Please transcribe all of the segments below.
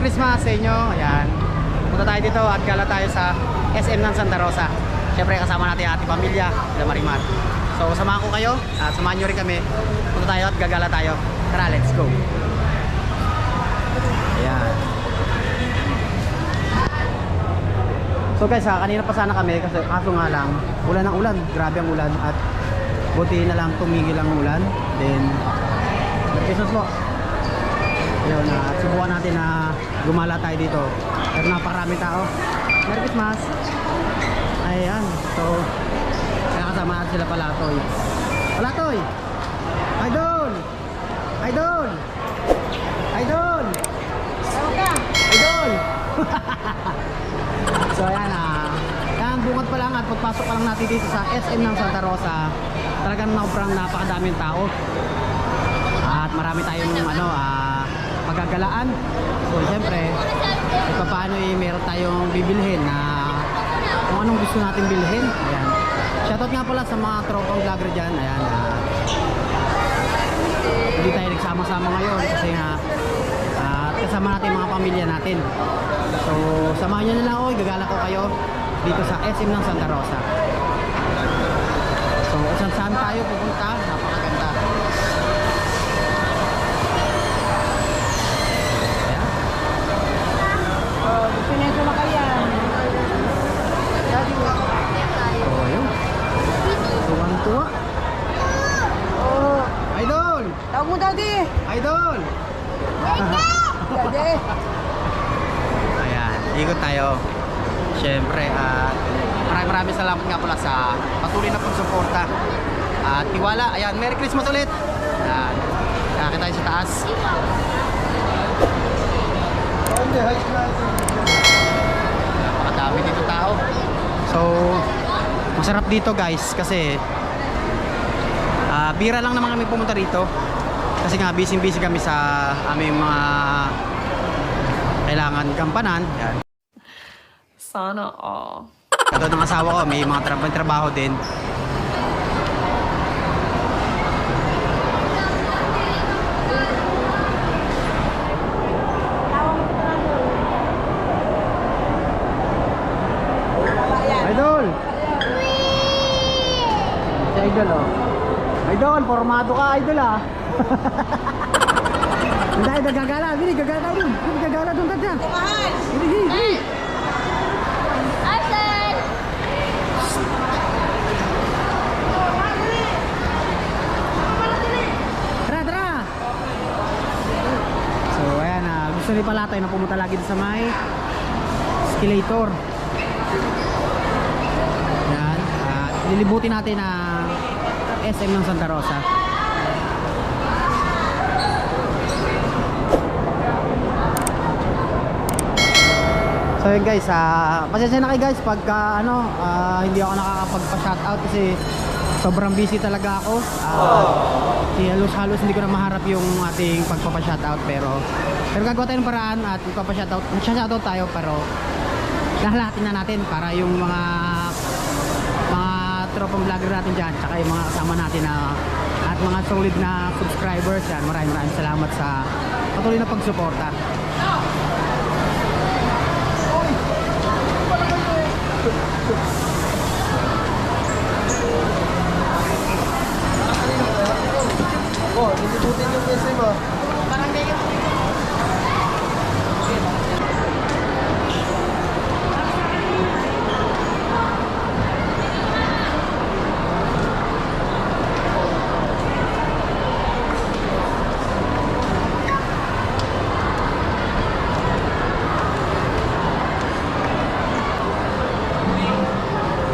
Christmas sa inyo. Ayan. Punta tayo dito at gala tayo sa SM ng Santa Rosa. Siyempre kasama natin ang ating pamilya, sila Marimar. So samahan ko kayo at samahan nyo rin kami. Punta tayo at gagala tayo. Tara, let's go. Ayan. So guys, kanina pa sana kami kasi kaso nga lang ulan ng ulan, grabe ang ulan at buti na lang tumigil ang ulan. Then Christmas po. Ayun, subukan natin na gumala tayo dito. Pero napakarami tao. Merry Christmas. Ayan. So kaya kasama natin sila Palatoy. Palatoy! Idol! Idol! Idol! Idol! So ayan yan bungad pa lang at pagpasok pa lang natin dito sa SM ng Santa Rosa, talagang napakadaming tao at marami tayong pagagalaan. So siyempre paano meron tayong bibilhin na kung anong gusto natin bilhin. Ayan, shoutout nga pala sa mga tropang vlogger dyan. Ayan, hindi tayo nagsama-sama ngayon kasi nga kasama natin mga pamilya natin. So samahan nyo na lang ako, gagala ko kayo dito sa SM ng Santa Rosa. So saan tayo pupunta, napakaganda. Ayan. Pineso na kaya. So ayun, tuwang-tuwa. Idol! Tawag mo, Daddy! Idol! Daddy! Ayan, ikot tayo. Siyempre, maraming salamat nga pala sa patuloy na pagsuporta at tiwala. Ayan, Merry Christmas ulit. Ayan, nakakita tayo sa taas. Napakadami dito tao. So, masarap dito guys kasi bira lang naman kami pumunta rito. Kasi nga busy kami sa aming mga kailangan gampanan. Yan. Sana all. Katulad ng asawa ko, may mga trabaho din. Idol! Si Idol oh. Idol, formado ka Idol ah. Hindi, gagala. Bili, gagala dun. Bili, gagala dun, tata. Mahal! Bili, bili. Arsen! Tara, tara. So, ayan gusto ni Palatoy na pumunta lagi sa may escalator. Ayan. Lilibutin natin ang SM ng Santa Rosa. So yun guys, pasensya na kayo guys pagka hindi ako nakakapagpa-shoutout kasi sobrang busy talaga ako. Halos hindi ko na maharap yung ating pagpapa-shoutout pero gagawa tayo ng paraan at magpa-shoutout tayo pero lahalatin na natin para yung mga tropang vlogger natin dyan tsaka yung mga kasama natin at mga solid na subscribers yan. Maraming salamat sa patuloy na pagsuporta. Oh, nilibutin yung SM mo. Parang kayo.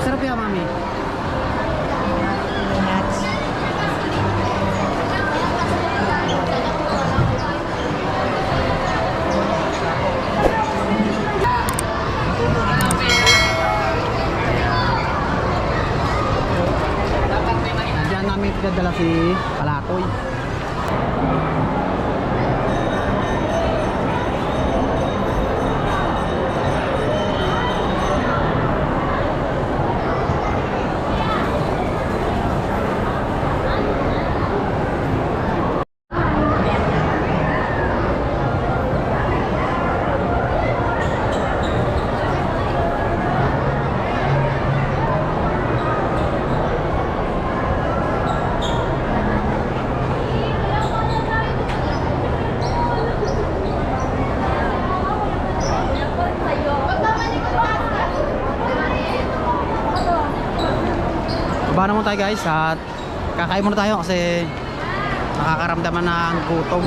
Sarap yan, mami. Nandiyan namin pinadala si Palatoy. Baba naman tayo guys at kakain muna tayo kasi nakakaramdaman ng gutom.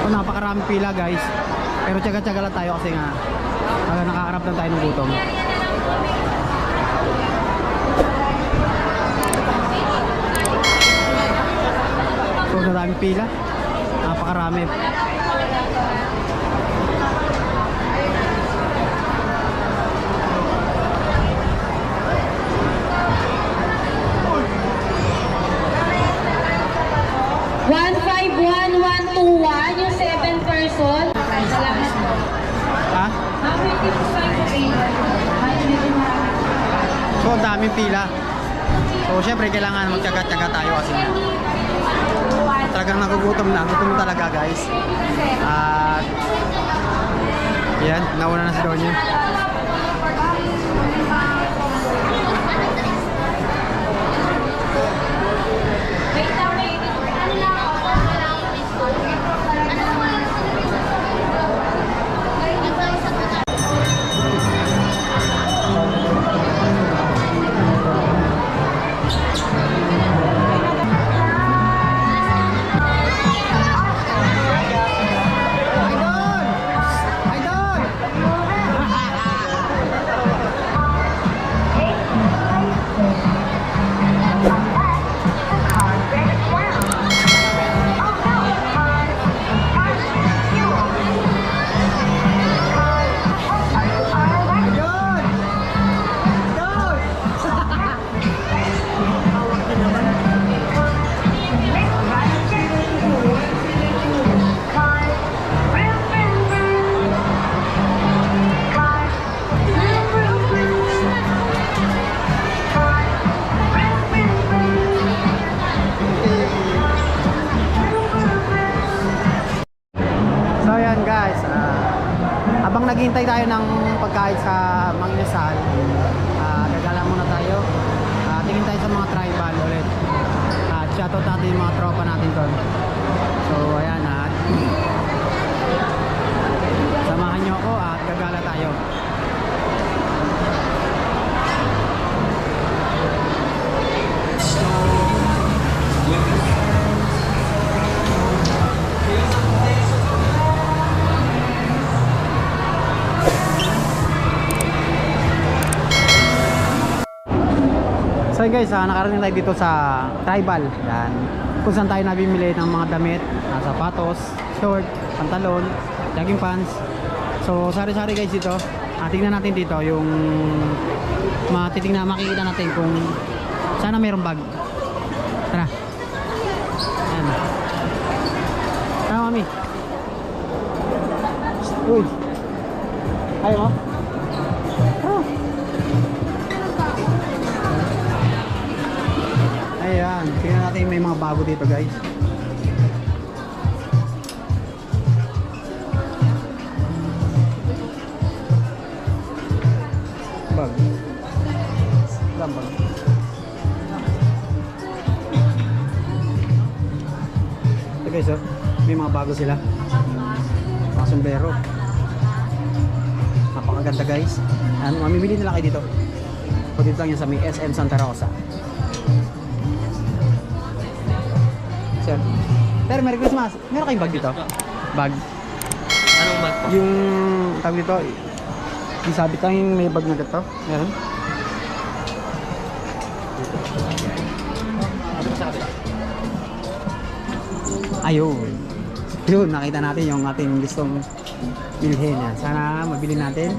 So, napakaraming pila guys. Pero tiyaga-tiyaga lang tayo kasi nga nakakaramdam tayo ng gutom. So, maraming pila. Napakarami. Yung 7 person. Salamat po. Ha? So, ang daming pila. So, syempre, kailangan magtyaga-tyaga tayo kasi talagang nagugutom na. Gutom talaga, guys. At, yan, nauna na si Donya. Habang naghihintay tayo ng pagkain sa Mang Inasal, gagala muna tayo. Tingin tayo sa mga tribal ulit. Shoutout natin yung mga tropa natin doon. So ayan, samahan nyo ako at gagala tayo. So guys, nakarating tayo dito sa tribal. Yan. Kung saan tayo nabimili ng mga damit, sapatos, short, pantalon, jogging pants. So sari-sari guys dito. Tingnan natin dito yung makikita natin kung sana mayroong bag. Tara. Ayan. Tara mami. Uy. Ayaw mo? Ayan, tingnan natin may mga bago dito guys. Bag. Bag. Ito guys, oh, may mga bago sila. Mga sombrero. Napakaganda guys. Mamimili nila kayo dito. O dito lang yan sa may SM Santa Rosa. Sir, Merry Christmas. Meron kayong bag dito? Bag. Anong bag po? Yung tawag dito, isabit lang yung may bag na dito. Meron? Ayun. Yun, nakita natin yung ating gustong bilhin yan. Sana mabili natin.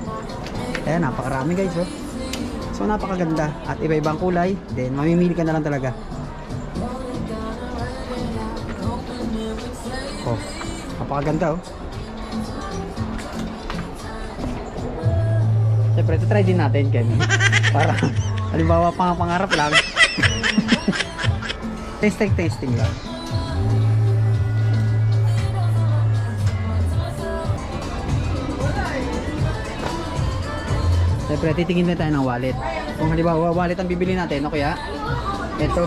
Ayan, napakarami guys, oh. So napakaganda at iba-ibang kulay. Then mamimili ka na lang talaga. Oh, napakaganda, oh. Siyempre, ito try din natin, Ken. Para, halimbawa, pangarap lang. Tasting lang. Siyempre, titingin na tayo ng wallet. Kung halimbawa, wallet ang bibili natin, o kaya, ito,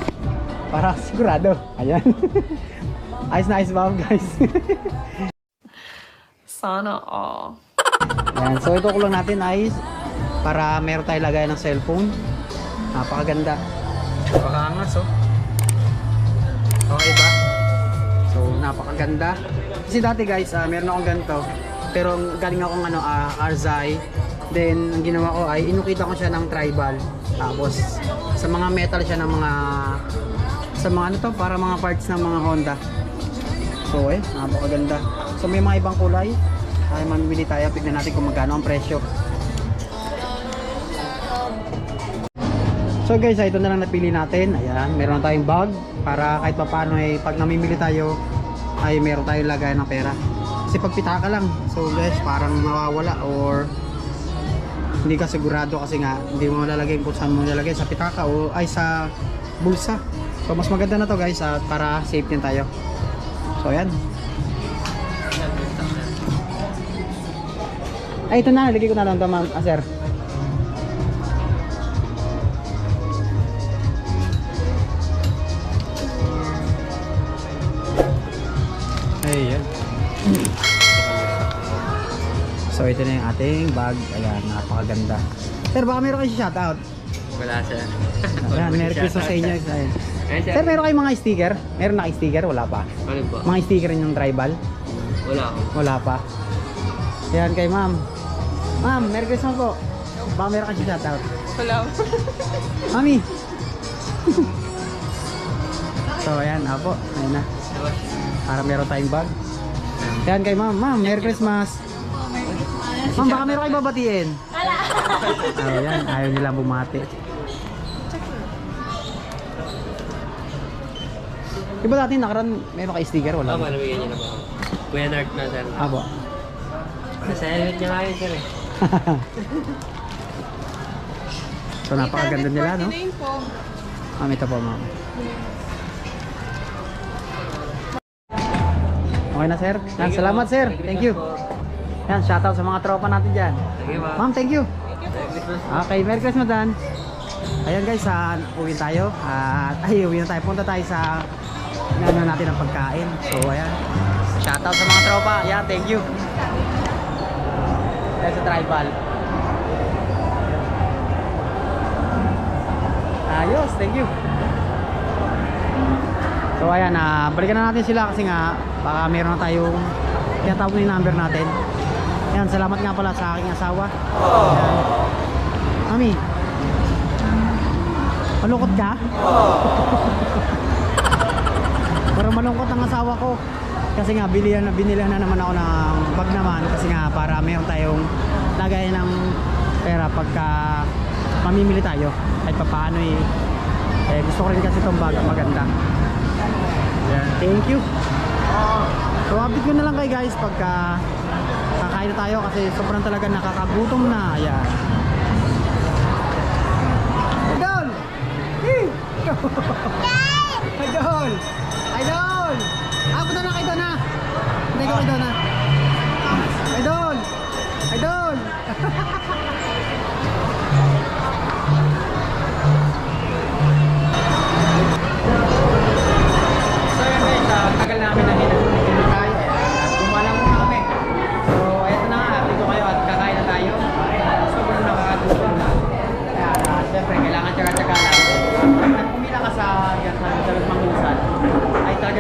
para sigurado. Ayan. Ayos na ayos ba guys? Sana all. Ayan, so ito ko lang natin ay para meron tayo lagay ng cellphone. Napakaganda. Napakaangas oh. Okay ba? So napakaganda. Kasi dati guys, meron akong ganito. Pero galing akong Arzai. Then ang ginawa ko ay inukita ko siya ng tribal. Tapos sa mga metal siya ng mga sa mga ano to, para mga parts ng mga Honda. So napakaganda. So may mga ibang kulay. Ay mamimili tayo, tignan natin kung magkano ang presyo. So guys, ito na lang napili natin. Ayan, meron tayong bag para kahit papaano ay pag namimili tayo ay meron tayong lagay ng pera. Kasi pag pitaka lang, so guys, parang mawawala or hindi ka sigurado kasi nga hindi mo malalagay kung saan mo nilalagay, sa pitaka o ay sa bulsa. So mas maganda na to guys, para safe din tayo. So ayan. Ay, ito na, lagay ko na lang ito, ma'am, sir. Ayan. So, ito na yung ating bag. Ayan, napakaganda. Sir, baka meron kayo shoutout? Wala siya. Ayan, Merry Christmas sa inyo. Ayan. Sir, meron kayong mga sticker? Meron na kayo sticker? Wala pa. Ano ba? Mga sticker yung tribal? Wala ako. Wala pa. Ayan kay ma'am. Ma'am, Merry Christmas po. Baka meron kasi shoutout. Wala. Mami. So ayan, apo. Ayan na. Para meron tayong bag. Ayan kay ma'am. Ma'am, Merry Christmas. Ma'am, baka meron kayo babatiin. Wala. Ayan, ayaw nila bumati. Diba dati nakaraan meron kayo sticker? Wala. Nabigyan niya naman. Kuya Nart na sir. Apo. Nasayawit niya nga yun sir eh. So napakaganda nila, no? Ma'am, ito po ma'am. Okay na sir? Yan, salamat sir. Thank you. Yan, shoutout sa mga tropa natin dyan. Sige ba? Ma'am, thank you. Merry Christmas. Okay, Merry Christmas Dan. Ayan guys, uwi tayo. Uwi na tayo. Punta tayo sa ano natin ang pagkain. So ayan. Shoutout sa mga tropa. Ayan, thank you. Ayan sa tribal. Ayos, thank you. So ayan, balikan na natin sila kasi nga baka meron na tayong tinatawag na yung number natin. Ayan, salamat nga pala sa aking asawa. Ayan. Mami, malungkot ka? Parang malungkot ang asawa ko. Kasi nga binilihan na naman ako ng bag naman. Kasi nga para meron tayong lagay ng pera pagka mamimili tayo. Kahit pa paano gusto ko rin kasi itong bag maganda. Ayan, thank you. So update ko na lang kayo guys pagka kakain na tayo kasi sobrang talaga nakakagutom na. Ayan. Idol! Idol! Idol! Punta na kay Dona! Hindi ko kay Dona! Idol! Idol! So yun guys, tagal namin na hinintay. Bumalang muna kami. So eto na nga, dito kayo at kakain na tayo. Sobrang nakakagutom na. Kaya siyempre kailangan tsaga-tsaga lang. At pumila ka sa dalawang manginsan ay talaga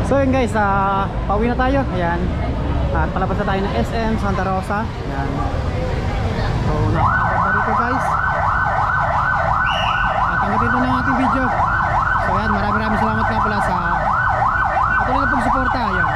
So yun guys, pauwi na tayo. Ayan. At palabas na tayo ng SM Santa Rosa. Ayan. So nakakaganda dito guys. At hanggang dito na ang ating video. So ayan, maraming salamat nga pala sa patuloy na pagsuporta. Ayan.